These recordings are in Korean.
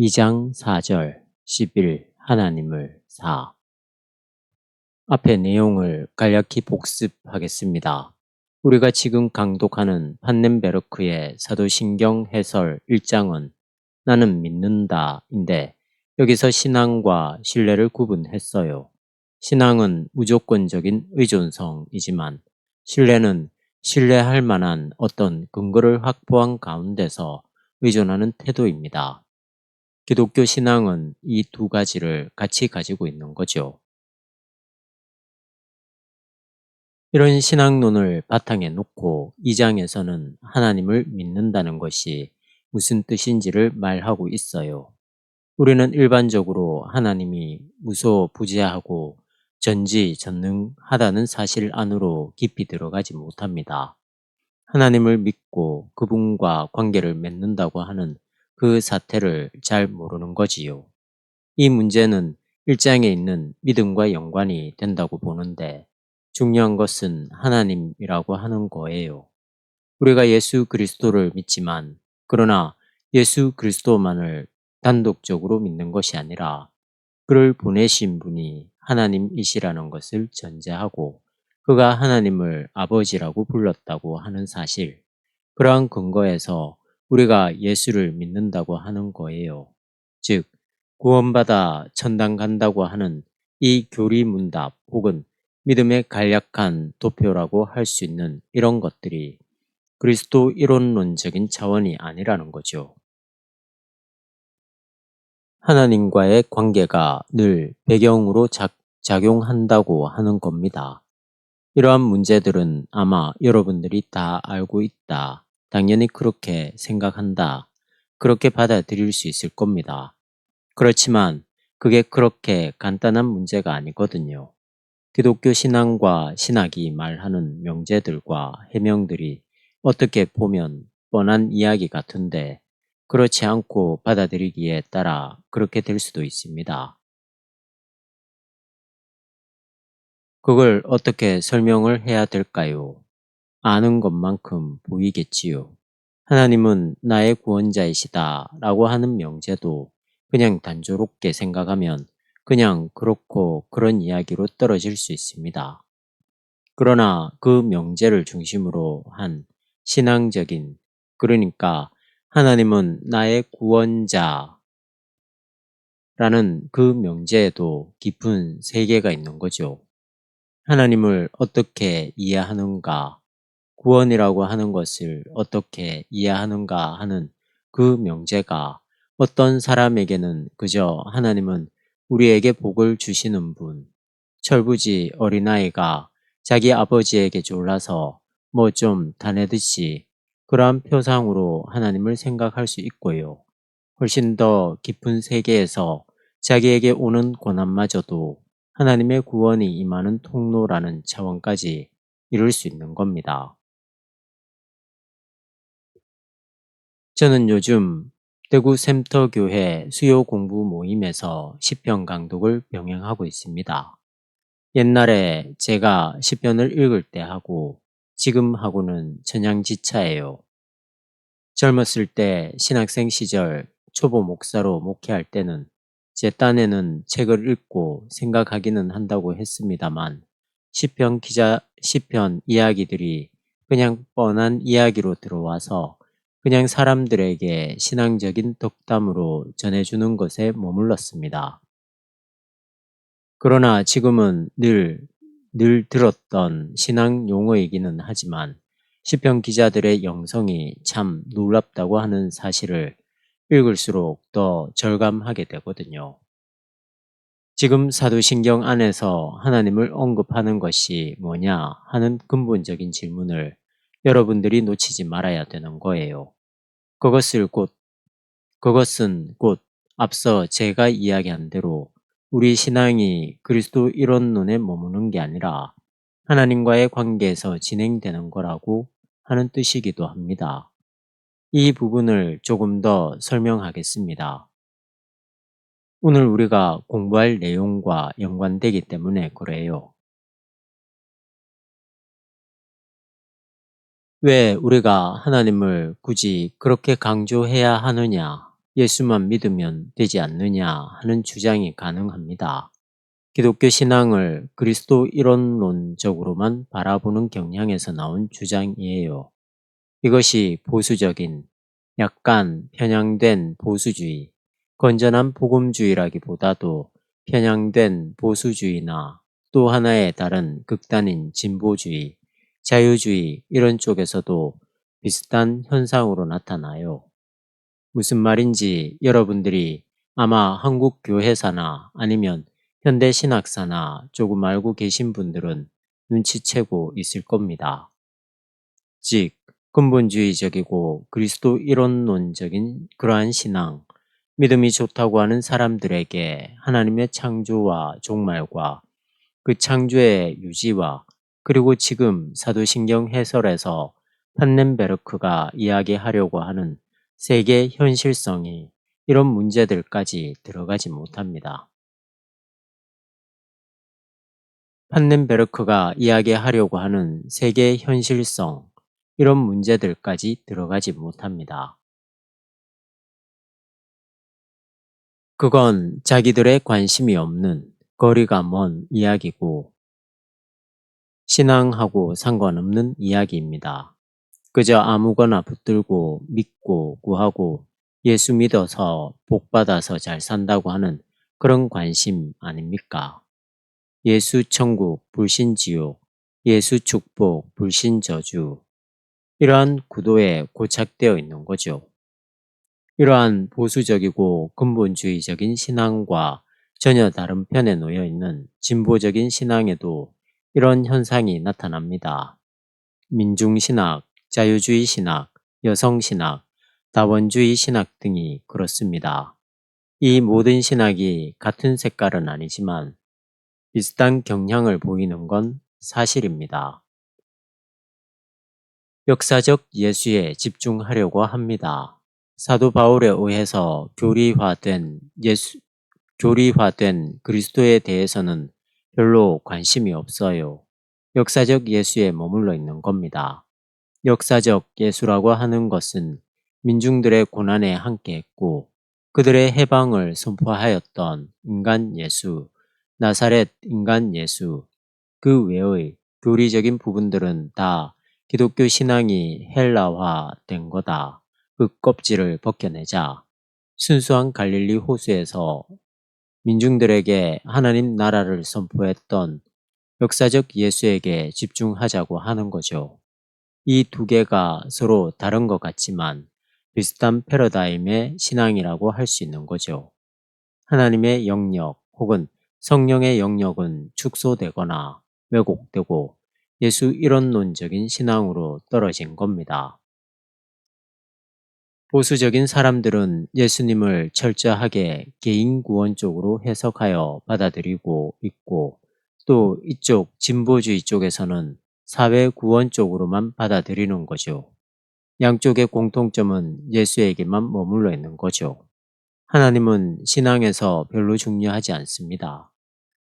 2장 4절 11 하나님을 4 앞의 내용을 간략히 복습하겠습니다. 우리가 지금 강독하는 판넨베르크의 사도신경 해설 1장은 나는 믿는다인데 여기서 신앙과 신뢰를 구분했어요. 신앙은 무조건적인 의존성이지만 신뢰는 신뢰할 만한 어떤 근거를 확보한 가운데서 의존하는 태도입니다. 기독교 신앙은 이 두 가지를 같이 가지고 있는 거죠. 이런 신앙론을 바탕에 놓고 2장에서는 하나님을 믿는다는 것이 무슨 뜻인지를 말하고 있어요. 우리는 일반적으로 하나님이 무소부재하고 전지전능하다는 사실 안으로 깊이 들어가지 못합니다. 하나님을 믿고 그분과 관계를 맺는다고 하는 그 사태를 잘 모르는 거지요. 이 문제는 1장에 있는 믿음과 연관이 된다고 보는데 중요한 것은 하나님이라고 하는 거예요. 우리가 예수 그리스도를 믿지만 그러나 예수 그리스도만을 단독적으로 믿는 것이 아니라 그를 보내신 분이 하나님이시라는 것을 전제하고 그가 하나님을 아버지라고 불렀다고 하는 사실, 그러한 근거에서 우리가 예수를 믿는다고 하는 거예요. 즉 구원받아 천당 간다고 하는 이 교리문답 혹은 믿음의 간략한 도표라고 할 수 있는 이런 것들이 그리스도 이론론적인 차원이 아니라는 거죠. 하나님과의 관계가 늘 배경으로 작용한다고 하는 겁니다. 이러한 문제들은 아마 여러분들이 다 알고 있다, 당연히 그렇게 생각한다, 그렇게 받아들일 수 있을 겁니다. 그렇지만 그게 그렇게 간단한 문제가 아니거든요. 기독교 신앙과 신학이 말하는 명제들과 해명들이 어떻게 보면 뻔한 이야기 같은데 그렇지 않고 받아들이기에 따라 그렇게 될 수도 있습니다. 그걸 어떻게 설명을 해야 될까요? 아는 것만큼 보이겠지요. 하나님은 나의 구원자이시다 라고 하는 명제도 그냥 단조롭게 생각하면 그냥 그렇고 그런 이야기로 떨어질 수 있습니다. 그러나 그 명제를 중심으로 한 신앙적인, 그러니까 하나님은 나의 구원자라는 그 명제에도 깊은 세계가 있는 거죠. 하나님을 어떻게 이해하는가, 구원이라고 하는 것을 어떻게 이해하는가 하는 그 명제가 어떤 사람에게는 그저 하나님은 우리에게 복을 주시는 분, 철부지 어린아이가 자기 아버지에게 졸라서 뭐 좀 다내듯이 그러한 표상으로 하나님을 생각할 수 있고요. 훨씬 더 깊은 세계에서 자기에게 오는 고난마저도 하나님의 구원이 임하는 통로라는 차원까지 이룰 수 있는 겁니다. 저는 요즘 대구 샘터교회 수요 공부 모임에서 시편 강독을 병행하고 있습니다. 옛날에 제가 시편을 읽을 때 하고 지금 하고는 천양지차예요. 젊었을 때 신학생 시절 초보 목사로 목회할 때는 제 딴에는 책을 읽고 생각하기는 한다고 했습니다만 시편 이야기들이 그냥 뻔한 이야기로 들어와서 그냥 사람들에게 신앙적인 덕담으로 전해주는 것에 머물렀습니다. 그러나 지금은 늘 들었던 신앙 용어이기는 하지만 시편 기자들의 영성이 참 놀랍다고 하는 사실을 읽을수록 더 절감하게 되거든요. 지금 사도신경 안에서 하나님을 언급하는 것이 뭐냐 하는 근본적인 질문을 여러분들이 놓치지 말아야 되는 거예요. 그것은 곧 앞서 제가 이야기한 대로 우리 신앙이 그리스도 이론론에 머무는 게 아니라 하나님과의 관계에서 진행되는 거라고 하는 뜻이기도 합니다. 이 부분을 조금 더 설명하겠습니다. 오늘 우리가 공부할 내용과 연관되기 때문에 그래요. 왜 우리가 하나님을 굳이 그렇게 강조해야 하느냐 예수만 믿으면 되지 않느냐 하는 주장이 가능합니다. 기독교 신앙을 그리스도 이론론적으로만 바라보는 경향에서 나온 주장이에요. 이것이 보수적인, 약간 편향된 보수주의, 건전한 복음주의라기보다도 편향된 보수주의나 또 하나의 다른 극단인 진보주의, 자유주의 이런 쪽에서도 비슷한 현상으로 나타나요. 무슨 말인지 여러분들이 아마 한국 교회사나 아니면 현대신학사나 조금 알고 계신 분들은 눈치채고 있을 겁니다. 즉, 근본주의적이고 그리스도 이론론적인 그러한 신앙, 믿음이 좋다고 하는 사람들에게 하나님의 창조와 종말과 그 창조의 유지와 그리고 지금 사도신경 해설에서 판넨베르크가 이야기하려고 하는 세계 현실성이 이런 문제들까지 들어가지 못합니다. 판넨베르크가 이야기하려고 하는 세계 현실성, 이런 문제들까지 들어가지 못합니다. 그건 자기들의 관심이 없는 거리가 먼 이야기고 신앙하고 상관없는 이야기입니다. 그저 아무거나 붙들고 믿고 구하고 예수 믿어서 복받아서 잘 산다고 하는 그런 관심 아닙니까? 예수 천국, 불신 지옥, 예수 축복, 불신 저주, 이러한 구도에 고착되어 있는 거죠. 이러한 보수적이고 근본주의적인 신앙과 전혀 다른 편에 놓여 있는 진보적인 신앙에도 이런 현상이 나타납니다. 민중신학, 자유주의 신학, 여성신학, 다원주의 신학 등이 그렇습니다. 이 모든 신학이 같은 색깔은 아니지만 비슷한 경향을 보이는 건 사실입니다. 역사적 예수에 집중하려고 합니다. 사도 바울에 의해서 교리화된 그리스도에 대해서는 별로 관심이 없어요. 역사적 예수에 머물러 있는 겁니다. 역사적 예수라고 하는 것은 민중들의 고난에 함께했고 그들의 해방을 선포하였던 인간 예수, 나사렛 인간 예수, 그 외의 교리적인 부분들은 다 기독교 신앙이 헬라화된 거다. 그 껍질을 벗겨내자. 순수한 갈릴리 호수에서 민중들에게 하나님 나라를 선포했던 역사적 예수에게 집중하자고 하는 거죠. 이 두 개가 서로 다른 것 같지만 비슷한 패러다임의 신앙이라고 할 수 있는 거죠. 하나님의 영역 혹은 성령의 영역은 축소되거나 왜곡되고 예수 이론론적인 신앙으로 떨어진 겁니다. 보수적인 사람들은 예수님을 철저하게 개인 구원적으로 해석하여 받아들이고 있고 또 이쪽 진보주의 쪽에서는 사회 구원 쪽으로만 받아들이는 거죠. 양쪽의 공통점은 예수에게만 머물러 있는 거죠. 하나님은 신앙에서 별로 중요하지 않습니다.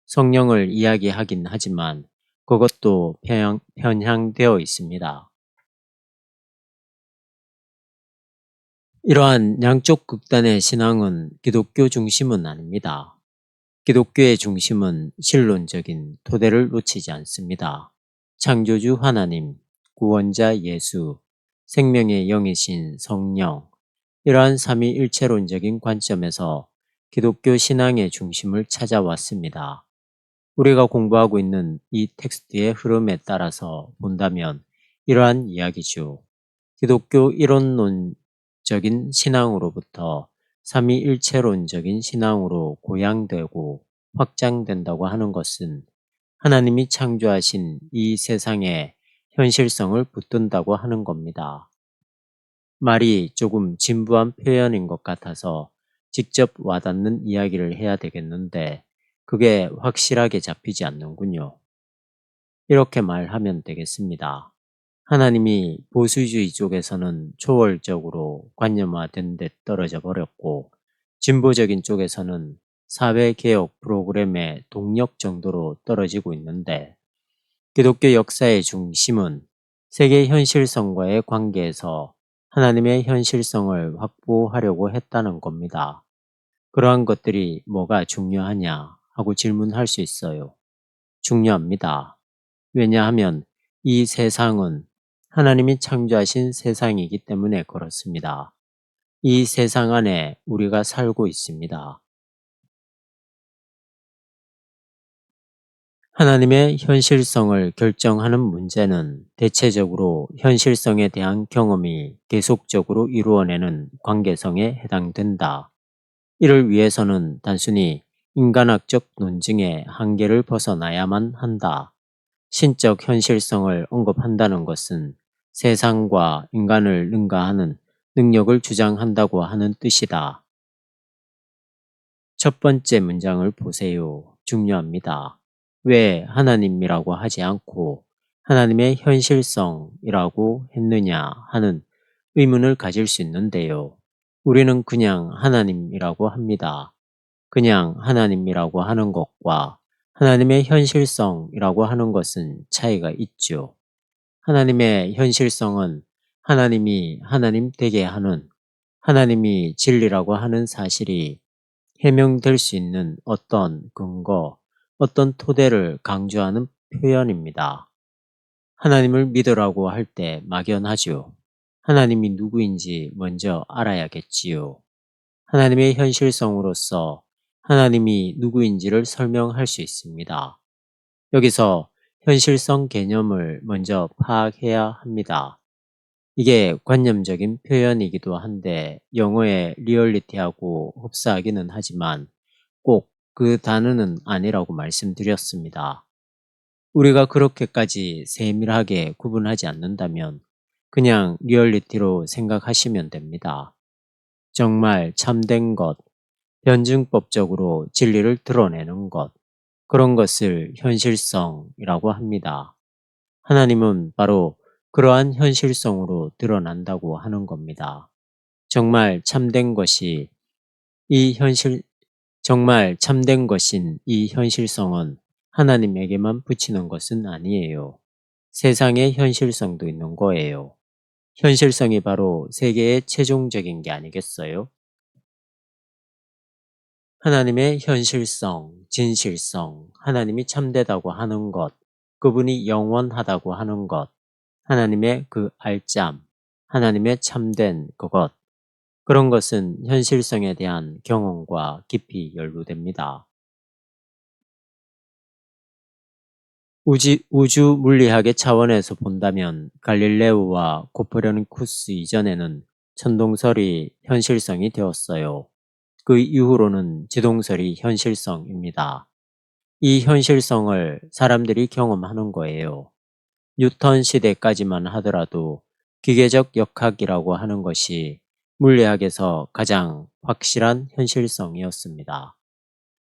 성령을 이야기하긴 하지만 그것도 편향되어 있습니다. 이러한 양쪽 극단의 신앙은 기독교 중심은 아닙니다. 기독교의 중심은 신론적인 토대를 놓치지 않습니다. 창조주 하나님, 구원자 예수, 생명의 영이신 성령, 이러한 삼위일체론적인 관점에서 기독교 신앙의 중심을 찾아왔습니다. 우리가 공부하고 있는 이 텍스트의 흐름에 따라서 본다면 이러한 이야기죠. 기독교 이론론적인 신앙으로부터 삼위일체론적인 신앙으로 고양되고 확장된다고 하는 것은 하나님이 창조하신 이 세상의 현실성을 붙든다고 하는 겁니다. 말이 조금 진부한 표현인 것 같아서 직접 와닿는 이야기를 해야 되겠는데 그게 확실하게 잡히지 않는군요. 이렇게 말하면 되겠습니다. 하나님이 보수주의 쪽에서는 초월적으로 관념화된 데 떨어져 버렸고 진보적인 쪽에서는 사회개혁 프로그램의 동력 정도로 떨어지고 있는데 기독교 역사의 중심은 세계 현실성과의 관계에서 하나님의 현실성을 확보하려고 했다는 겁니다. 그러한 것들이 뭐가 중요하냐 하고 질문할 수 있어요. 중요합니다. 왜냐하면 이 세상은 하나님이 창조하신 세상이기 때문에 그렇습니다. 이 세상 안에 우리가 살고 있습니다. 하나님의 현실성을 결정하는 문제는 대체적으로 현실성에 대한 경험이 계속적으로 이루어내는 관계성에 해당된다. 이를 위해서는 단순히 인간학적 논증의 한계를 벗어나야만 한다. 신적 현실성을 언급한다는 것은 세상과 인간을 능가하는 능력을 주장한다고 하는 뜻이다. 첫 번째 문장을 보세요. 중요합니다. 왜 하나님이라고 하지 않고 하나님의 현실성이라고 했느냐 하는 의문을 가질 수 있는데요. 우리는 그냥 하나님이라고 합니다. 그냥 하나님이라고 하는 것과 하나님의 현실성이라고 하는 것은 차이가 있죠. 하나님의 현실성은 하나님이 하나님 되게 하는, 하나님이 진리라고 하는 사실이 해명될 수 있는 어떤 근거, 어떤 토대를 강조하는 표현입니다. 하나님을 믿으라고 할 때 막연하죠. 하나님이 누구인지 먼저 알아야겠지요. 하나님의 현실성으로서 하나님이 누구인지를 설명할 수 있습니다. 여기서 현실성 개념을 먼저 파악해야 합니다. 이게 관념적인 표현이기도 한데 영어의 리얼리티하고 흡사하기는 하지만 꼭 그 단어는 아니라고 말씀드렸습니다. 우리가 그렇게까지 세밀하게 구분하지 않는다면 그냥 리얼리티로 생각하시면 됩니다. 정말 참된 것, 변증법적으로 진리를 드러내는 것, 그런 것을 현실성이라고 합니다. 하나님은 바로 그러한 현실성으로 드러난다고 하는 겁니다. 정말 참된 것이 이 현실, 정말 참된 것인 이 현실성은 하나님에게만 붙이는 것은 아니에요. 세상의 현실성도 있는 거예요. 현실성이 바로 세계의 최종적인 게 아니겠어요? 하나님의 현실성, 진실성, 하나님이 참되다고 하는 것, 그분이 영원하다고 하는 것, 하나님의 그 알짬, 하나님의 참된 그것, 그런 것은 현실성에 대한 경험과 깊이 연루됩니다. 우주 물리학의 차원에서 본다면 갈릴레오와 코페르니쿠스 이전에는 천동설이 현실성이 되었어요. 그 이후로는 지동설이 현실성입니다. 이 현실성을 사람들이 경험하는 거예요. 뉴턴 시대까지만 하더라도 기계적 역학이라고 하는 것이 물리학에서 가장 확실한 현실성이었습니다.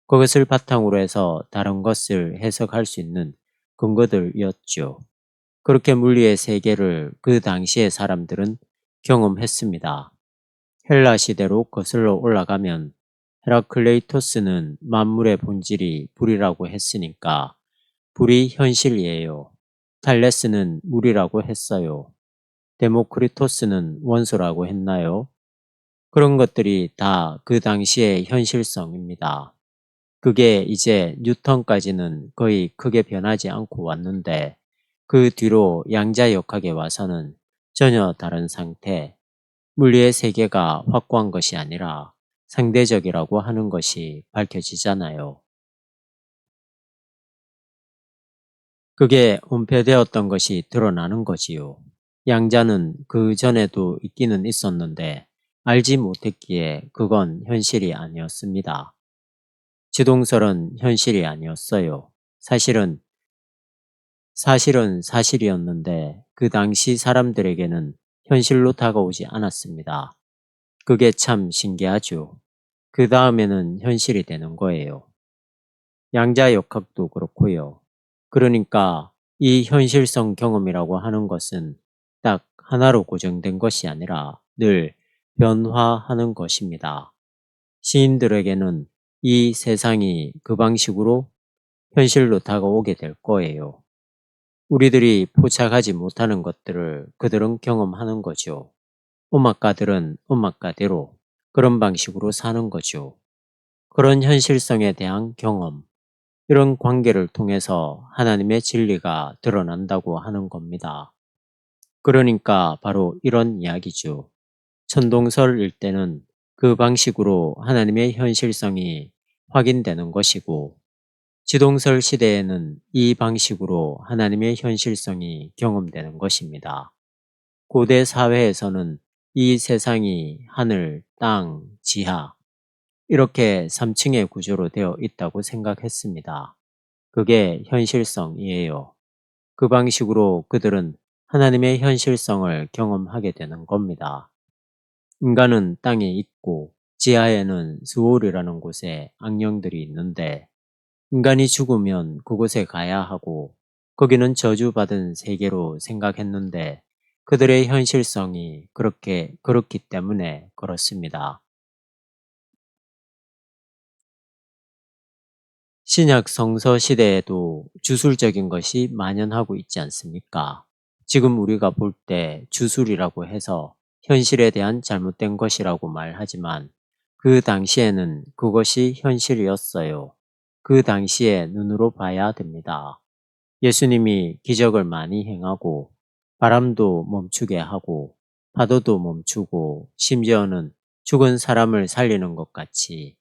그것을 바탕으로 해서 다른 것을 해석할 수 있는 근거들이었죠. 그렇게 물리의 세계를 그 당시의 사람들은 경험했습니다. 헬라 시대로 거슬러 올라가면 헤라클레이토스는 만물의 본질이 불이라고 했으니까 불이 현실이에요. 탈레스는 물이라고 했어요. 데모크리토스는 원소라고 했나요? 그런 것들이 다 그 당시의 현실성입니다. 그게 이제 뉴턴까지는 거의 크게 변하지 않고 왔는데 그 뒤로 양자역학에 와서는 전혀 다른 상태, 물리의 세계가 확고한 것이 아니라 상대적이라고 하는 것이 밝혀지잖아요. 그게 은폐되었던 것이 드러나는 거지요. 양자는 그 전에도 있기는 있었는데 알지 못했기에 그건 현실이 아니었습니다. 지동설은 현실이 아니었어요. 사실은 사실이었는데 그 당시 사람들에게는 현실로 다가오지 않았습니다. 그게 참 신기하죠. 그 다음에는 현실이 되는 거예요. 양자역학도 그렇고요. 그러니까 이 현실성 경험이라고 하는 것은 딱 하나로 고정된 것이 아니라 늘 변화하는 것입니다. 시인들에게는 이 세상이 그 방식으로 현실로 다가오게 될 거예요. 우리들이 포착하지 못하는 것들을 그들은 경험하는 거죠. 음악가들은 음악가대로 그런 방식으로 사는 거죠. 그런 현실성에 대한 경험, 이런 관계를 통해서 하나님의 진리가 드러난다고 하는 겁니다. 그러니까 바로 이런 이야기죠. 천동설일 때는 그 방식으로 하나님의 현실성이 확인되는 것이고, 지동설 시대에는 이 방식으로 하나님의 현실성이 경험되는 것입니다. 고대 사회에서는 이 세상이 하늘, 땅, 지하 이렇게 3층의 구조로 되어 있다고 생각했습니다. 그게 현실성이에요. 그 방식으로 그들은 하나님의 현실성을 경험하게 되는 겁니다. 인간은 땅에 있고 지하에는 스올이라는 곳에 악령들이 있는데, 인간이 죽으면 그곳에 가야 하고 거기는 저주받은 세계로 생각했는데, 그들의 현실성이 그렇기 때문에 그렇습니다. 신약 성서 시대에도 주술적인 것이 만연하고 있지 않습니까? 지금 우리가 볼 때 주술이라고 해서 현실에 대한 잘못된 것이라고 말하지만, 그 당시에는 그것이 현실이었어요. 그 당시에 눈으로 봐야 됩니다. 예수님이 기적을 많이 행하고 바람도 멈추게 하고 파도도 멈추고 심지어는 죽은 사람을 살리는 것 같이,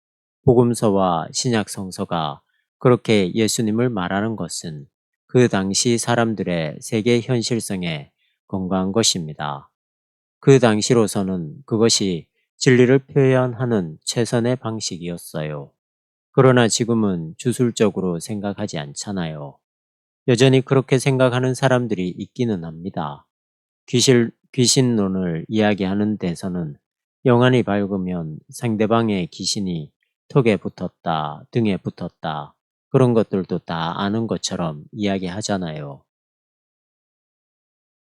복음서와 신약 성서가 그렇게 예수님을 말하는 것은 그 당시 사람들의 세계 현실성에 건강한 것입니다. 그 당시로서는 그것이 진리를 표현하는 최선의 방식이었어요. 그러나 지금은 주술적으로 생각하지 않잖아요. 여전히 그렇게 생각하는 사람들이 있기는 합니다. 귀신론을 이야기하는 데서는 영안이 밝으면 상대방의 귀신이 턱에 붙었다, 등에 붙었다, 그런 것들도 다 아는 것처럼 이야기하잖아요.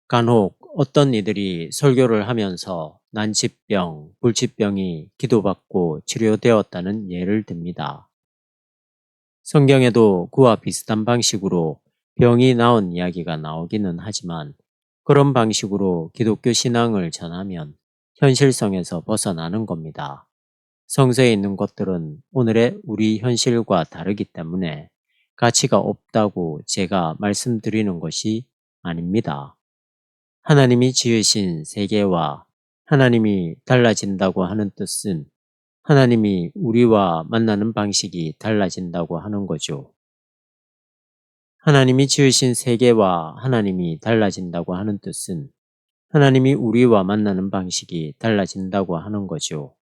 간혹 어떤 이들이 설교를 하면서 난치병, 불치병이 기도받고 치료되었다는 예를 듭니다. 성경에도 그와 비슷한 방식으로 병이 나은 이야기가 나오기는 하지만, 그런 방식으로 기독교 신앙을 전하면 현실성에서 벗어나는 겁니다. 성서에 있는 것들은 오늘의 우리 현실과 다르기 때문에 가치가 없다고 제가 말씀드리는 것이 아닙니다. 하나님이 지으신 세계와 하나님이 달라진다고 하는 뜻은 하나님이 우리와 만나는 방식이 달라진다고 하는 거죠. 하나님이 지으신 세계와 하나님이 달라진다고 하는 뜻은 하나님이 우리와 만나는 방식이 달라진다고 하는 거죠.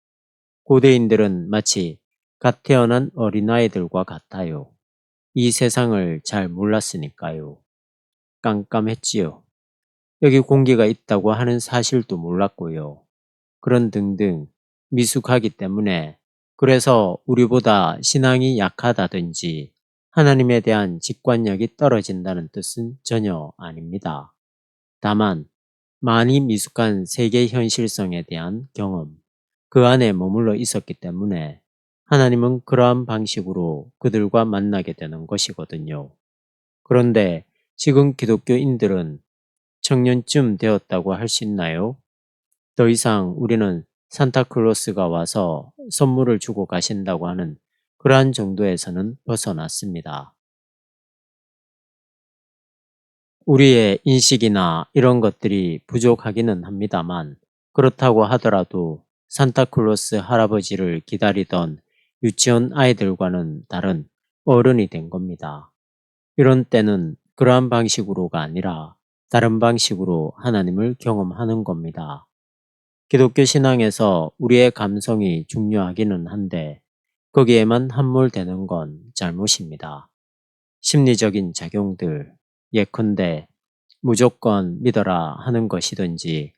고대인들은 마치 갓 태어난 어린아이들과 같아요. 이 세상을 잘 몰랐으니까요. 깜깜했지요. 여기 공기가 있다고 하는 사실도 몰랐고요. 그런 등등 미숙하기 때문에, 그래서 우리보다 신앙이 약하다든지 하나님에 대한 직관력이 떨어진다는 뜻은 전혀 아닙니다. 다만 많이 미숙한 세계 현실성에 대한 경험, 그 안에 머물러 있었기 때문에 하나님은 그러한 방식으로 그들과 만나게 되는 것이거든요. 그런데 지금 기독교인들은 청년쯤 되었다고 할 수 있나요? 더 이상 우리는 산타클로스가 와서 선물을 주고 가신다고 하는 그러한 정도에서는 벗어났습니다. 우리의 인식이나 이런 것들이 부족하기는 합니다만, 그렇다고 하더라도 산타클로스 할아버지를 기다리던 유치원 아이들과는 다른 어른이 된 겁니다. 이런 때는 그러한 방식으로가 아니라 다른 방식으로 하나님을 경험하는 겁니다. 기독교 신앙에서 우리의 감성이 중요하기는 한데 거기에만 함몰되는 건 잘못입니다. 심리적인 작용들, 예컨대 무조건 믿어라 하는 것이든지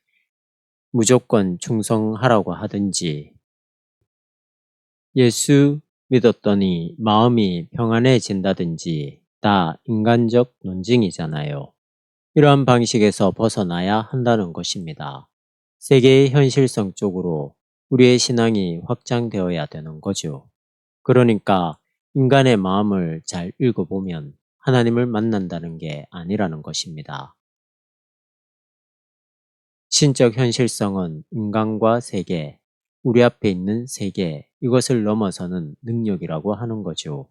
무조건 충성하라고 하든지, 예수 믿었더니 마음이 평안해진다든지 다 인간적 논증이잖아요. 이러한 방식에서 벗어나야 한다는 것입니다. 세계의 현실성 쪽으로 우리의 신앙이 확장되어야 되는 거죠. 그러니까 인간의 마음을 잘 읽어보면 하나님을 만난다는 게 아니라는 것입니다. 신적 현실성은 인간과 세계, 우리 앞에 있는 세계, 이것을 넘어서는 능력이라고 하는 거죠.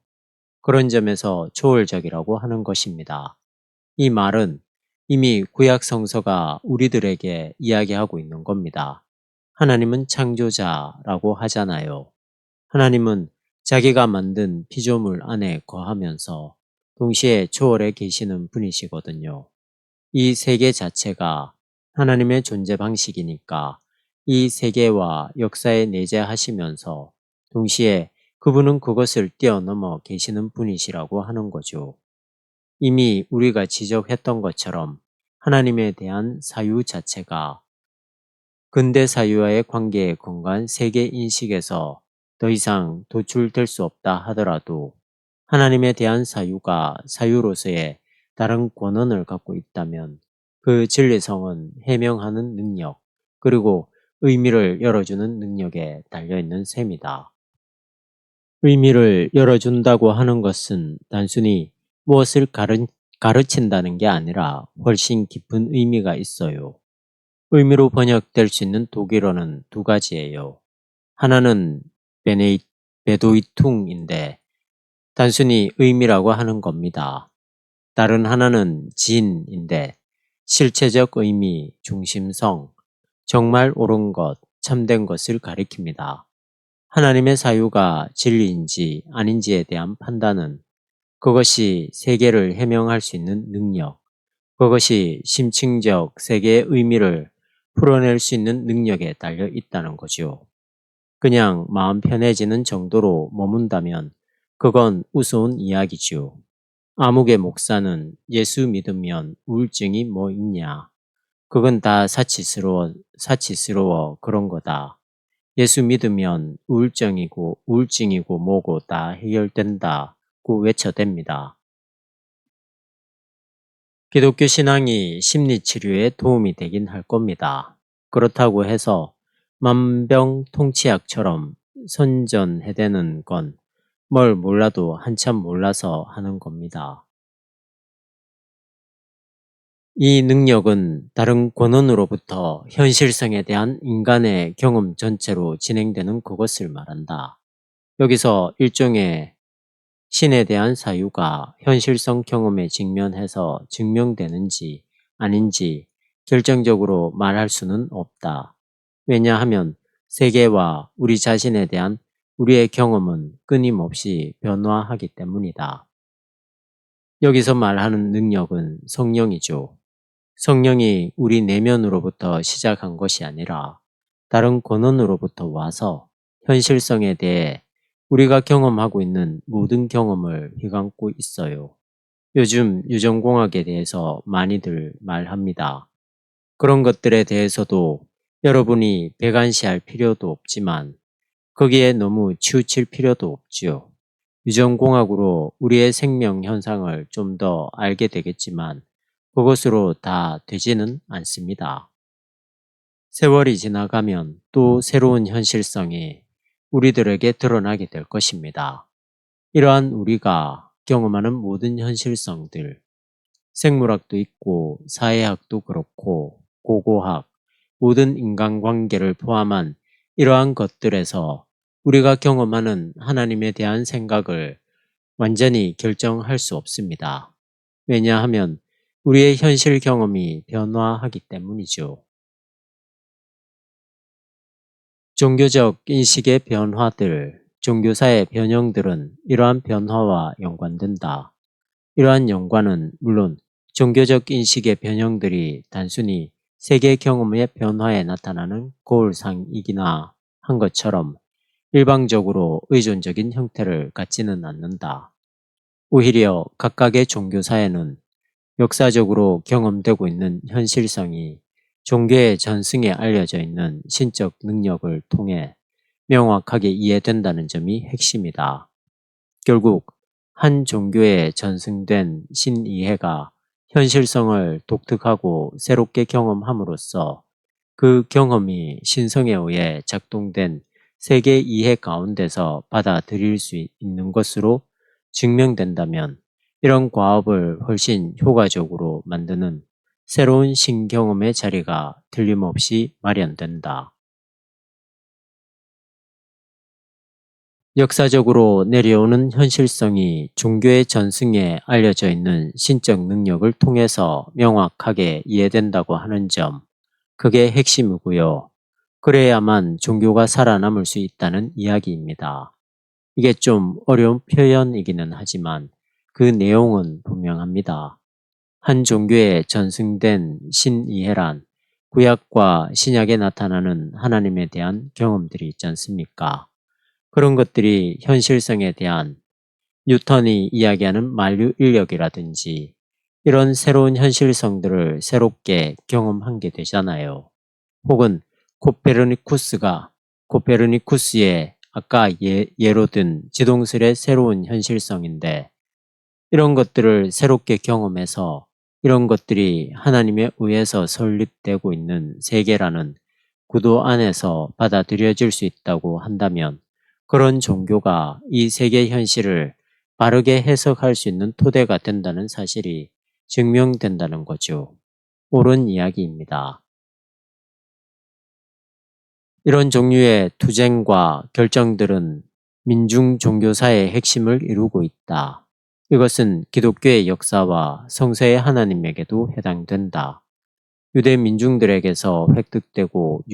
그런 점에서 초월적이라고 하는 것입니다. 이 말은 이미 구약 성서가 우리들에게 이야기하고 있는 겁니다. 하나님은 창조자라고 하잖아요. 하나님은 자기가 만든 피조물 안에 거하면서 동시에 초월해 계시는 분이시거든요. 이 세계 자체가 하나님의 존재 방식이니까 이 세계와 역사에 내재하시면서 동시에 그분은 그것을 뛰어넘어 계시는 분이시라고 하는 거죠. 이미 우리가 지적했던 것처럼 하나님에 대한 사유 자체가 근대 사유와의 관계에 근거한 세계 인식에서 더 이상 도출될 수 없다 하더라도 하나님에 대한 사유가 사유로서의 다른 권한을 갖고 있다면 그 진리성은 해명하는 능력 그리고 의미를 열어주는 능력에 달려있는 셈이다. 의미를 열어준다고 하는 것은 단순히 무엇을 가르친다는 게 아니라 훨씬 깊은 의미가 있어요. 의미로 번역될 수 있는 독일어는 두 가지예요. 하나는 베도이퉁인데 단순히 의미라고 하는 겁니다. 다른 하나는 진인데 실체적 의미, 중심성, 정말 옳은 것, 참된 것을 가리킵니다. 하나님의 사유가 진리인지 아닌지에 대한 판단은 그것이 세계를 해명할 수 있는 능력, 그것이 심층적 세계의 의미를 풀어낼 수 있는 능력에 달려 있다는 거죠. 그냥 마음 편해지는 정도로 머문다면 그건 우스운 이야기죠. 아무개 목사는 예수 믿으면 우울증이 뭐 있냐. 그건 다 사치스러워 그런 거다. 예수 믿으면 우울증이고 뭐고 다 해결된다고 외쳐댑니다. 기독교 신앙이 심리치료에 도움이 되긴 할 겁니다. 그렇다고 해서 만병통치약처럼 선전해대는 건 뭘 몰라도 한참 몰라서 하는 겁니다. 이 능력은 다른 권원으로부터 현실성에 대한 인간의 경험 전체로 진행되는 그것을 말한다. 여기서 일종의 신에 대한 사유가 현실성 경험에 직면해서 증명되는지 아닌지 결정적으로 말할 수는 없다. 왜냐하면 세계와 우리 자신에 대한 우리의 경험은 끊임없이 변화하기 때문이다. 여기서 말하는 능력은 성령이죠. 성령이 우리 내면으로부터 시작한 것이 아니라 다른 권원으로부터 와서 현실성에 대해 우리가 경험하고 있는 모든 경험을 휘감고 있어요. 요즘 유전공학에 대해서 많이들 말합니다. 그런 것들에 대해서도 여러분이 배관시할 필요도 없지만 거기에 너무 치우칠 필요도 없지요. 유전공학으로 우리의 생명 현상을 좀 더 알게 되겠지만 그것으로 다 되지는 않습니다. 세월이 지나가면 또 새로운 현실성이 우리들에게 드러나게 될 것입니다. 이러한 우리가 경험하는 모든 현실성들, 생물학도 있고 사회학도 그렇고 고고학, 모든 인간관계를 포함한 이러한 것들에서 우리가 경험하는 하나님에 대한 생각을 완전히 결정할 수 없습니다. 왜냐하면 우리의 현실 경험이 변화하기 때문이죠. 종교적 인식의 변화들, 종교사의 변형들은 이러한 변화와 연관된다. 이러한 연관은 물론 종교적 인식의 변형들이 단순히 세계 경험의 변화에 나타나는 거울상이기나 한 것처럼 일방적으로 의존적인 형태를 갖지는 않는다. 오히려 각각의 종교사에는 역사적으로 경험되고 있는 현실성이 종교의 전승에 알려져 있는 신적 능력을 통해 명확하게 이해된다는 점이 핵심이다. 결국 한 종교에 전승된 신이해가 현실성을 독특하고 새롭게 경험함으로써 그 경험이 신성에 의해 작동된 세계 이해 가운데서 받아들일 수 있는 것으로 증명된다면 이런 과업을 훨씬 효과적으로 만드는 새로운 신경험의 자리가 틀림없이 마련된다. 역사적으로 내려오는 현실성이 종교의 전승에 알려져 있는 신적 능력을 통해서 명확하게 이해된다고 하는 점, 그게 핵심이고요. 그래야만 종교가 살아남을 수 있다는 이야기입니다. 이게 좀 어려운 표현이기는 하지만 그 내용은 분명합니다. 한 종교에 전승된 신이해란 구약과 신약에 나타나는 하나님에 대한 경험들이 있지 않습니까? 그런 것들이 현실성에 대한 뉴턴이 이야기하는 만류 인력이라든지 이런 새로운 현실성들을 새롭게 경험한 게 되잖아요. 혹은 코페르니쿠스의 아까 예로 든 지동설의 새로운 현실성인데 이런 것들을 새롭게 경험해서 이런 것들이 하나님에 의해서 설립되고 있는 세계라는 구도 안에서 받아들여질 수 있다고 한다면 그런 종교가 이 세계 현실을 바르게 해석할 수 있는 토대가 된다는 사실이 증명된다는 거죠. 옳은 이야기입니다. 이런 종류의 투쟁과 결정들은 민중 종교사의 핵심을 이루고 있다. 이것은 기독교의 역사와 성서의 하나님에게도 해당된다. 유대 민중들에게서 획득되고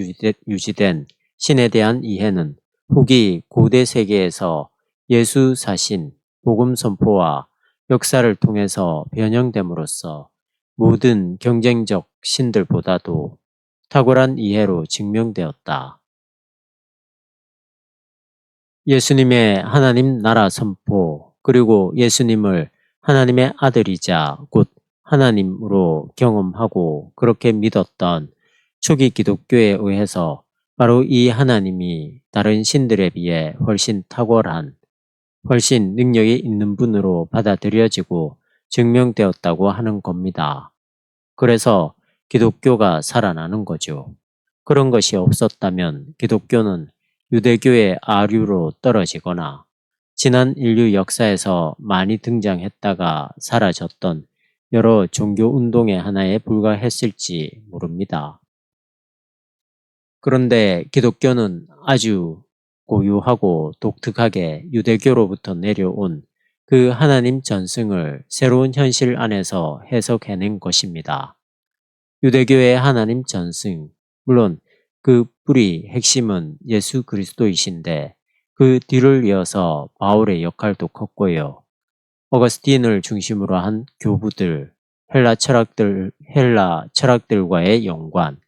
유지된 신에 대한 이해는 후기 고대 세계에서 예수 사신, 복음 선포와 역사를 통해서 변형됨으로써 모든 경쟁적 신들보다도 탁월한 이해로 증명되었다. 예수님의 하나님 나라 선포, 그리고 예수님을 하나님의 아들이자 곧 하나님으로 경험하고 그렇게 믿었던 초기 기독교에 의해서 바로 이 하나님이 다른 신들에 비해 훨씬 탁월한, 훨씬 능력이 있는 분으로 받아들여지고 증명되었다고 하는 겁니다. 그래서 기독교가 살아나는 거죠. 그런 것이 없었다면 기독교는 유대교의 아류로 떨어지거나 지난 인류 역사에서 많이 등장했다가 사라졌던 여러 종교 운동의 하나에 불과했을지 모릅니다. 그런데 기독교는 아주 고유하고 독특하게 유대교로부터 내려온 그 하나님 전승을 새로운 현실 안에서 해석해낸 것입니다. 유대교의 하나님 전승, 물론 그 뿌리 핵심은 예수 그리스도이신데 그 뒤를 이어서 바울의 역할도 컸고요. 어거스틴을 중심으로 한 교부들, 헬라 철학들과의 연관,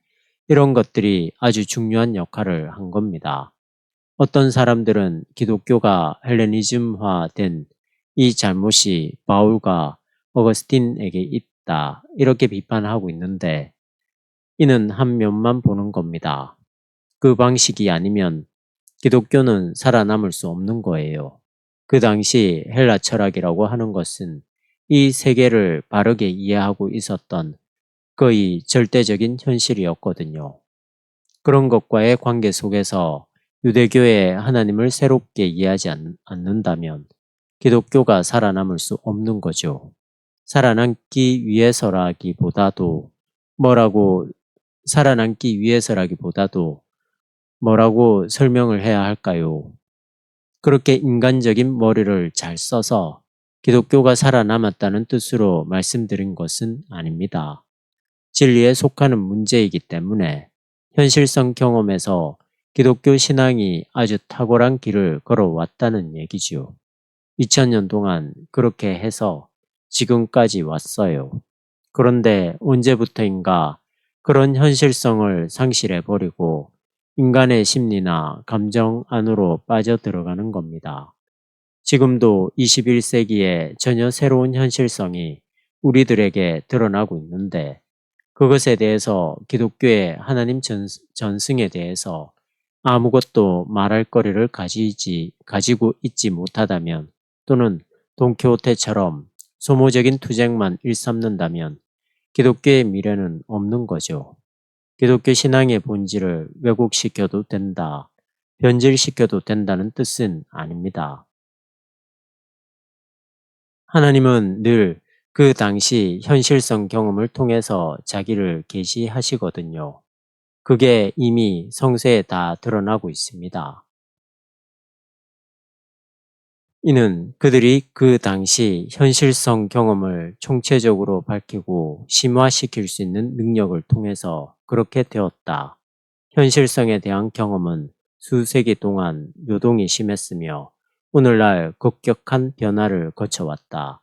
이런 것들이 아주 중요한 역할을 한 겁니다. 어떤 사람들은 기독교가 헬레니즘화된 이 잘못이 바울과 어거스틴에게 있다, 이렇게 비판하고 있는데 이는 한 면만 보는 겁니다. 그 방식이 아니면 기독교는 살아남을 수 없는 거예요. 그 당시 헬라 철학이라고 하는 것은 이 세계를 바르게 이해하고 있었던 거의 절대적인 현실이었거든요. 그런 것과의 관계 속에서 유대교의 하나님을 새롭게 이해하지 않는다면 기독교가 살아남을 수 없는 거죠. 살아남기 위해서라기보다도 뭐라고 살아남기 위해서라기보다도 뭐라고 설명을 해야 할까요? 그렇게 인간적인 머리를 잘 써서 기독교가 살아남았다는 뜻으로 말씀드린 것은 아닙니다. 진리에 속하는 문제이기 때문에 현실성 경험에서 기독교 신앙이 아주 탁월한 길을 걸어왔다는 얘기죠. 2000년 동안 그렇게 해서 지금까지 왔어요. 그런데 언제부터인가 그런 현실성을 상실해버리고 인간의 심리나 감정 안으로 빠져들어가는 겁니다. 지금도 21세기에 전혀 새로운 현실성이 우리들에게 드러나고 있는데 그것에 대해서 기독교의 하나님 전승에 대해서 아무것도 말할 거리를 가지고 있지 못하다면 또는 돈키호테처럼 소모적인 투쟁만 일삼는다면 기독교의 미래는 없는 거죠. 기독교 신앙의 본질을 왜곡시켜도 된다, 변질시켜도 된다는 뜻은 아닙니다. 하나님은 늘 그 당시 현실성 경험을 통해서 자기를 계시하시거든요. 그게 이미 성서에 다 드러나고 있습니다. 이는 그들이 그 당시 현실성 경험을 총체적으로 밝히고 심화시킬 수 있는 능력을 통해서 그렇게 되었다. 현실성에 대한 경험은 수세기 동안 요동이 심했으며 오늘날 급격한 변화를 거쳐왔다.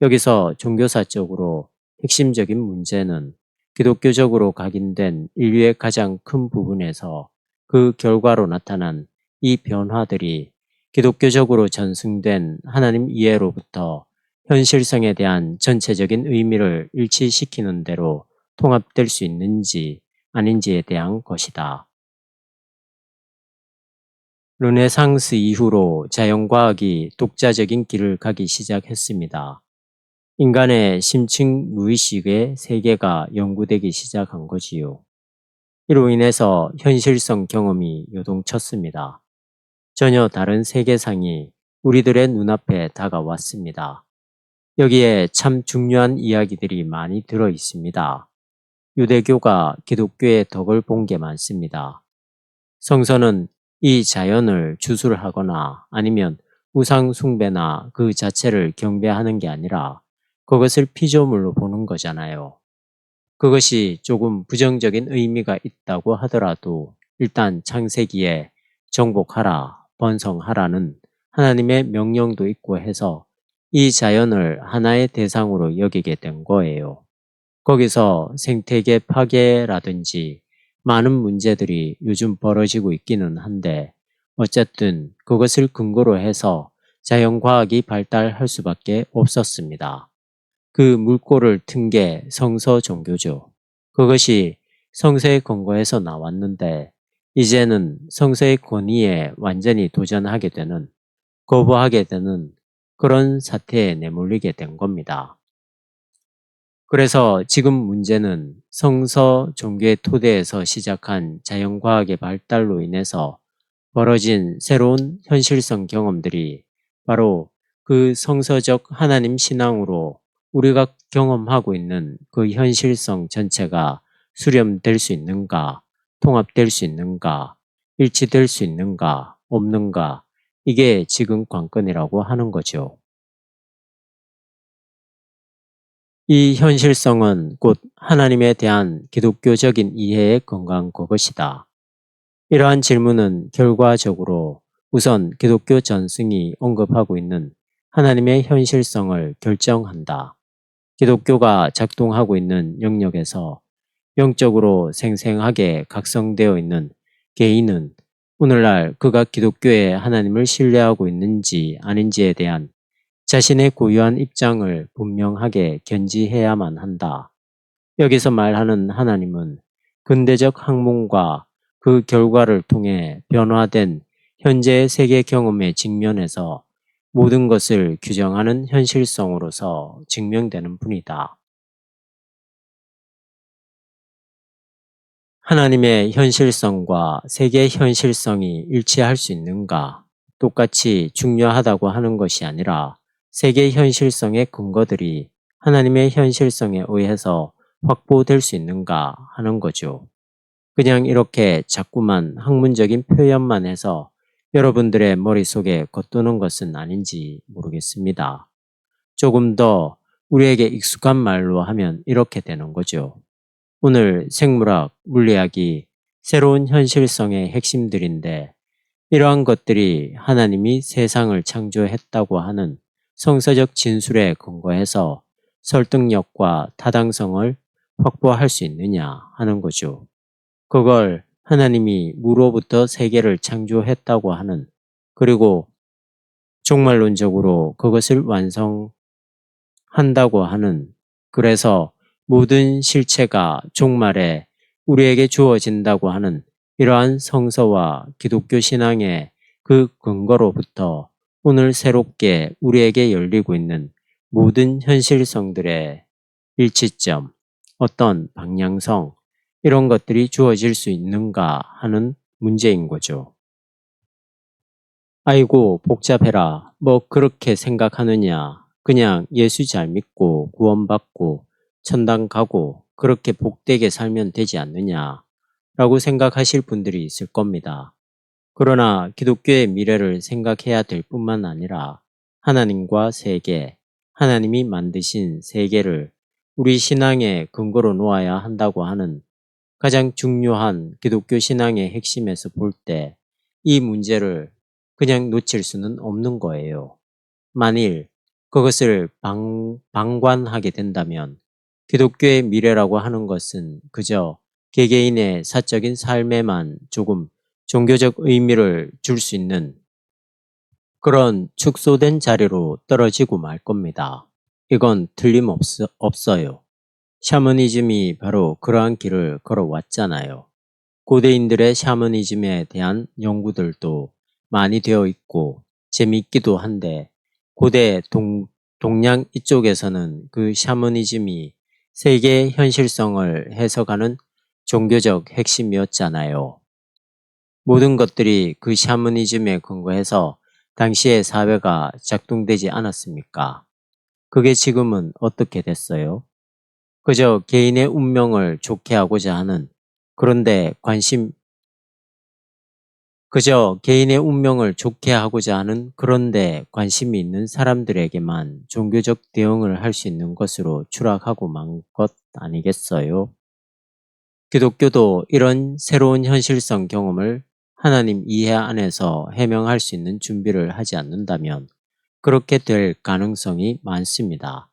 여기서 종교사적으로 핵심적인 문제는 기독교적으로 각인된 인류의 가장 큰 부분에서 그 결과로 나타난 이 변화들이 기독교적으로 전승된 하나님 이해로부터 현실성에 대한 전체적인 의미를 일치시키는 대로 통합될 수 있는지 아닌지에 대한 것이다. 르네상스 이후로 자연과학이 독자적인 길을 가기 시작했습니다. 인간의 심층 무의식의 세계가 연구되기 시작한 거지요. 이로 인해서 현실성 경험이 요동쳤습니다. 전혀 다른 세계상이 우리들의 눈앞에 다가왔습니다. 여기에 참 중요한 이야기들이 많이 들어 있습니다. 유대교가 기독교의 덕을 본 게 많습니다. 성서는 이 자연을 주술하거나 아니면 우상 숭배나 그 자체를 경배하는 게 아니라 그것을 피조물로 보는 거잖아요. 그것이 조금 부정적인 의미가 있다고 하더라도 일단 창세기에 정복하라, 번성하라는 하나님의 명령도 있고 해서 이 자연을 하나의 대상으로 여기게 된 거예요. 거기서 생태계 파괴라든지 많은 문제들이 요즘 벌어지고 있기는 한데 어쨌든 그것을 근거로 해서 자연과학이 발달할 수밖에 없었습니다. 그 물꼬를 튼 게 성서 종교죠. 그것이 성서의 근거에서 나왔는데 이제는 성서의 권위에 완전히 도전하게 되는, 거부하게 되는 그런 사태에 내몰리게 된 겁니다. 그래서 지금 문제는 성서 종교의 토대에서 시작한 자연과학의 발달로 인해서 벌어진 새로운 현실성 경험들이 바로 그 성서적 하나님 신앙으로 우리가 경험하고 있는 그 현실성 전체가 수렴될 수 있는가, 통합될 수 있는가, 일치될 수 있는가, 없는가, 이게 지금 관건이라고 하는 거죠. 이 현실성은 곧 하나님에 대한 기독교적인 이해의 건강 그것이다. 이러한 질문은 결과적으로 우선 기독교 전승이 언급하고 있는 하나님의 현실성을 결정한다. 기독교가 작동하고 있는 영역에서 영적으로 생생하게 각성되어 있는 개인은 오늘날 그가 기독교의 하나님을 신뢰하고 있는지 아닌지에 대한 자신의 고유한 입장을 분명하게 견지해야만 한다. 여기서 말하는 하나님은 근대적 학문과 그 결과를 통해 변화된 현재의 세계 경험의 직면에서 모든 것을 규정하는 현실성으로서 증명되는 분이다. 하나님의 현실성과 세계 현실성이 일치할 수 있는가? 똑같이 중요하다고 하는 것이 아니라 세계 현실성의 근거들이 하나님의 현실성에 의해서 확보될 수 있는가 하는 거죠. 그냥 이렇게 자꾸만 학문적인 표현만 해서 여러분들의 머릿속에 겉도는 것은 아닌지 모르겠습니다. 조금 더 우리에게 익숙한 말로 하면 이렇게 되는 거죠. 오늘 생물학, 물리학이 새로운 현실성의 핵심들인데 이러한 것들이 하나님이 세상을 창조했다고 하는 성서적 진술에 근거해서 설득력과 타당성을 확보할 수 있느냐 하는 거죠. 그걸 하나님이 무로부터 세계를 창조했다고 하는, 그리고 종말론적으로 그것을 완성한다고 하는, 그래서 모든 실체가 종말에 우리에게 주어진다고 하는 이러한 성서와 기독교 신앙의 그 근거로부터 오늘 새롭게 우리에게 열리고 있는 모든 현실성들의 일치점, 어떤 방향성, 이런 것들이 주어질 수 있는가 하는 문제인 거죠. 아이고 복잡해라. 뭐 그렇게 생각하느냐. 그냥 예수 잘 믿고 구원받고 천당 가고 그렇게 복되게 살면 되지 않느냐라고 생각하실 분들이 있을 겁니다. 그러나 기독교의 미래를 생각해야 될 뿐만 아니라 하나님과 세계, 하나님이 만드신 세계를 우리 신앙의 근거로 놓아야 한다고 하는 가장 중요한 기독교 신앙의 핵심에서 볼 때 이 문제를 그냥 놓칠 수는 없는 거예요. 만일 그것을 방관하게 된다면 기독교의 미래라고 하는 것은 그저 개개인의 사적인 삶에만 조금 종교적 의미를 줄 수 있는 그런 축소된 자리로 떨어지고 말 겁니다. 이건 틀림없어요. 샤머니즘이 바로 그러한 길을 걸어왔잖아요. 고대인들의 샤머니즘에 대한 연구들도 많이 되어 있고 재미있기도 한데 고대 동양 이쪽에서는 그 샤머니즘이 세계의 현실성을 해석하는 종교적 핵심이었잖아요. 모든 것들이 그 샤머니즘에 근거해서 당시의 사회가 작동되지 않았습니까? 그게 지금은 어떻게 됐어요? 그저 개인의 운명을 좋게 하고자 하는 그런데 그저 개인의 운명을 좋게 하고자 하는 그런데 관심이 있는 사람들에게만 종교적 대응을 할 수 있는 것으로 추락하고 만 것 아니겠어요? 기독교도 이런 새로운 현실성 경험을 하나님 이해 안에서 해명할 수 있는 준비를 하지 않는다면 그렇게 될 가능성이 많습니다.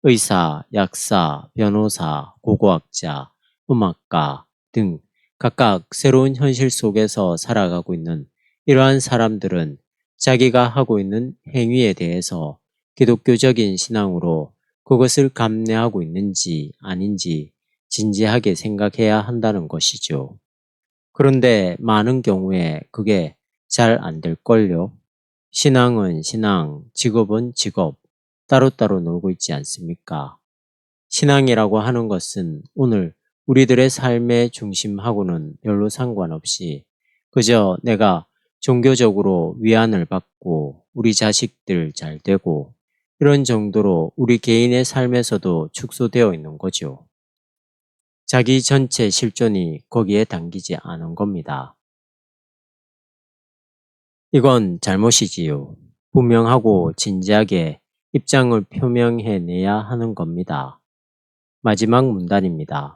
의사, 약사, 변호사, 고고학자, 음악가 등 각각 새로운 현실 속에서 살아가고 있는 이러한 사람들은 자기가 하고 있는 행위에 대해서 기독교적인 신앙으로 그것을 감내하고 있는지 아닌지 진지하게 생각해야 한다는 것이죠. 그런데 많은 경우에 그게 잘 안 될걸요. 신앙은 신앙, 직업은 직업, 따로따로 놀고 있지 않습니까? 신앙이라고 하는 것은 오늘 우리들의 삶의 중심하고는 별로 상관없이 그저 내가 종교적으로 위안을 받고 우리 자식들 잘 되고 이런 정도로 우리 개인의 삶에서도 축소되어 있는 거죠. 자기 전체 실존이 거기에 담기지 않은 겁니다. 이건 잘못이지요. 분명하고 진지하게 입장을 표명해내야 하는 겁니다. 마지막 문단입니다.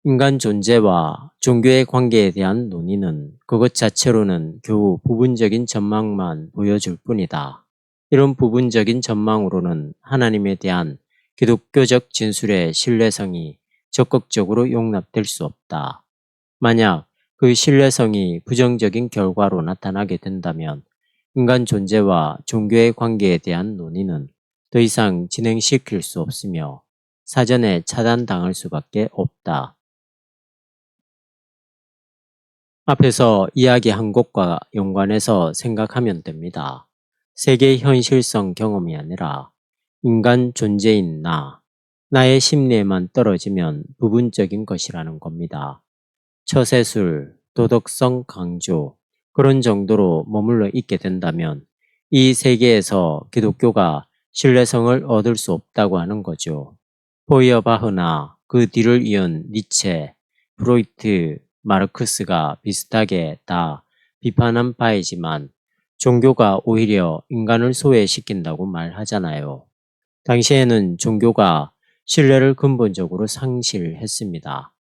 인간 존재와 종교의 관계에 대한 논의는 그것 자체로는 겨우 부분적인 전망만 보여줄 뿐이다. 이런 부분적인 전망으로는 하나님에 대한 기독교적 진술의 신뢰성이 적극적으로 용납될 수 없다. 만약 그 신뢰성이 부정적인 결과로 나타나게 된다면 인간 존재와 종교의 관계에 대한 논의는 더 이상 진행시킬 수 없으며 사전에 차단당할 수밖에 없다. 앞에서 이야기한 것과 연관해서 생각하면 됩니다. 세계 현실성 경험이 아니라 인간 존재인 나의 심리에만 떨어지면 부분적인 것이라는 겁니다. 처세술, 도덕성 강조, 그런 정도로 머물러 있게 된다면 이 세계에서 기독교가 신뢰성을 얻을 수 없다고 하는 거죠. 포이어바흐나 그 뒤를 이은 니체, 프로이트, 마르크스가 비슷하게 다 비판한 바이지만 종교가 오히려 인간을 소외시킨다고 말하잖아요. 당시에는 종교가 신뢰를 근본적으로 상실했습니다.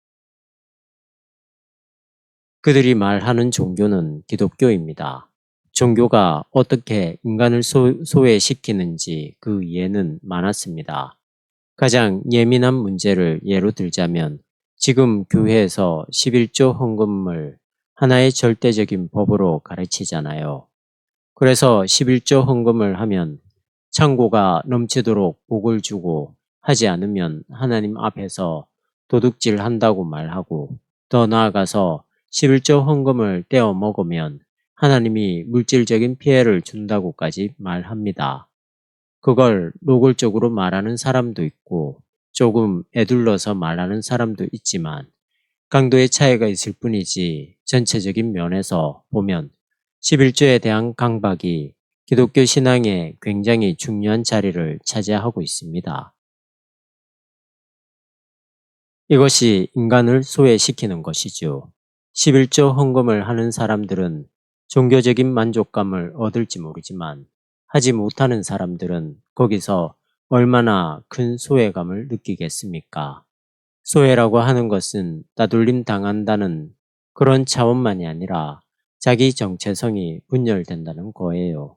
그들이 말하는 종교는 기독교입니다. 종교가 어떻게 인간을 소외시키는지 그 이해는 많았습니다. 가장 예민한 문제를 예로 들자면 지금 교회에서 11조 헌금을 하나의 절대적인 법으로 가르치잖아요. 그래서 11조 헌금을 하면 창고가 넘치도록 복을 주고 하지 않으면 하나님 앞에서 도둑질 한다고 말하고 더 나아가서 11조 헌금을 떼어 먹으면 하나님이 물질적인 피해를 준다고까지 말합니다. 그걸 노골적으로 말하는 사람도 있고 조금 애둘러서 말하는 사람도 있지만 강도의 차이가 있을 뿐이지 전체적인 면에서 보면 11조에 대한 강박이 기독교 신앙에 굉장히 중요한 자리를 차지하고 있습니다. 이것이 인간을 소외시키는 것이죠. 11조 헌금을 하는 사람들은 종교적인 만족감을 얻을지 모르지만 하지 못하는 사람들은 거기서 얼마나 큰 소외감을 느끼겠습니까? 소외라고 하는 것은 따돌림 당한다는 그런 차원만이 아니라 자기 정체성이 분열된다는 거예요.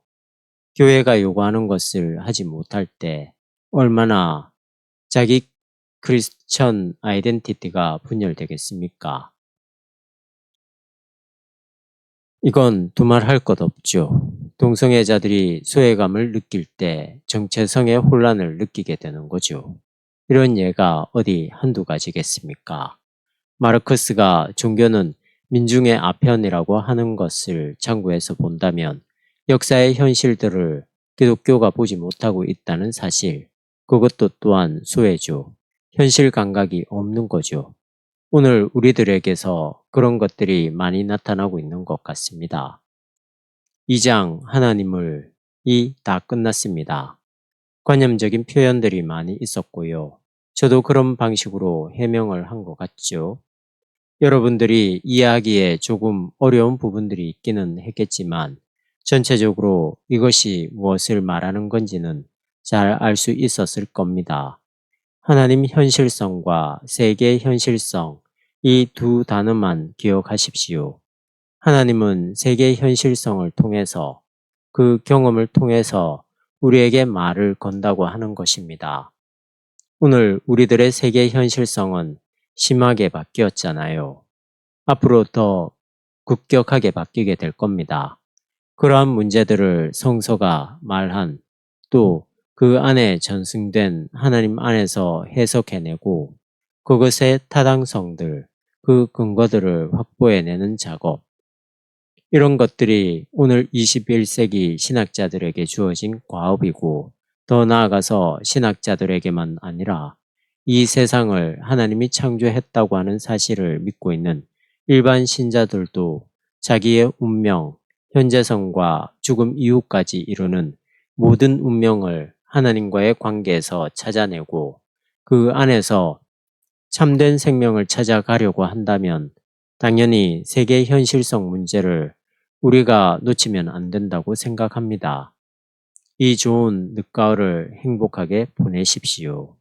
교회가 요구하는 것을 하지 못할 때 얼마나 자기 크리스천 아이덴티티가 분열되겠습니까? 이건 두말할 것 없죠. 동성애자들이 소외감을 느낄 때 정체성의 혼란을 느끼게 되는 거죠. 이런 예가 어디 한두 가지겠습니까? 마르크스가 종교는 민중의 아편이라고 하는 것을 참고해서 본다면 역사의 현실들을 기독교가 보지 못하고 있다는 사실, 그것도 또한 소외죠. 현실 감각이 없는 거죠. 오늘 우리들에게서 그런 것들이 많이 나타나고 있는 것 같습니다. 2장 하나님을 이 다 끝났습니다. 관념적인 표현들이 많이 있었고요. 저도 그런 방식으로 해명을 한 것 같죠. 여러분들이 이해하기에 조금 어려운 부분들이 있기는 했겠지만 전체적으로 이것이 무엇을 말하는 건지는 잘 알 수 있었을 겁니다. 하나님 현실성과 세계 현실성, 이 두 단어만 기억하십시오. 하나님은 세계 현실성을 통해서 그 경험을 통해서 우리에게 말을 건다고 하는 것입니다. 오늘 우리들의 세계 현실성은 심하게 바뀌었잖아요. 앞으로 더 급격하게 바뀌게 될 겁니다. 그러한 문제들을 성서가 말한 또 그 안에 전승된 하나님 안에서 해석해내고 그것의 타당성들, 그 근거들을 확보해내는 작업, 이런 것들이 오늘 21세기 신학자들에게 주어진 과업이고 더 나아가서 신학자들에게만 아니라 이 세상을 하나님이 창조했다고 하는 사실을 믿고 있는 일반 신자들도 자기의 운명, 현재성과 죽음 이후까지 이루는 모든 운명을 하나님과의 관계에서 찾아내고 그 안에서 참된 생명을 찾아가려고 한다면 당연히 세계 현실성 문제를 우리가 놓치면 안 된다고 생각합니다. 이 좋은 늦가을을 행복하게 보내십시오.